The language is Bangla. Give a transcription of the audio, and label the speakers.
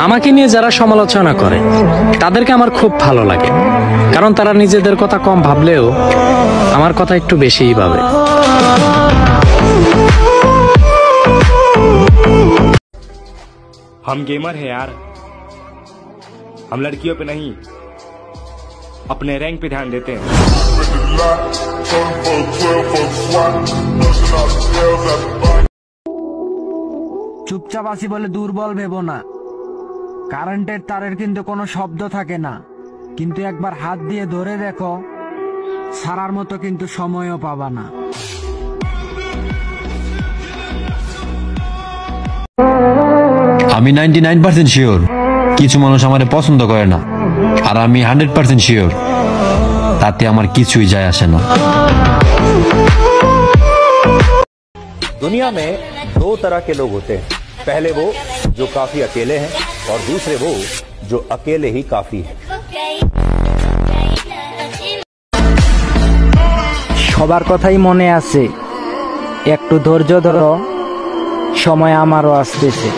Speaker 1: আমাকে নিয়ে যারা সমালোচনা করে তাদেরকে আমার খুব ভালো লাগে, কারণ তারা নিজেদের কথা কম ভাবলেও আমার কথা একটু বেশিই ভাবে।
Speaker 2: हम गेमर है यार, हम लड़कियों पे नहीं अपने रैंक पे ध्यान देते हैं।
Speaker 3: চুপচাপ আছি বলে দুর্বল ভেবো না। কারেন্টের তারের কিন্তু কোনো শব্দ থাকে না, কিন্তু একবার হাত দিয়ে ধরে দেখো, ছাড়ার মতো কিন্তু সময়ও পাবা না।
Speaker 4: আমি 99% শিওর কিছু মানুষ আমারে পছন্দ করে না, আর আমি 100% শিওর তাতে আমার কিছুই যায় আসে না।
Speaker 5: दुनिया में दो तरह के लोग होते हैं, पहले वो जो काफी अकेले हैं और दूसरे वो जो अकेले ही काफी है।
Speaker 3: সবার কথাই মনে আছে, একটু ধৈর্য ধরো, সময় আমারও আসতেছে।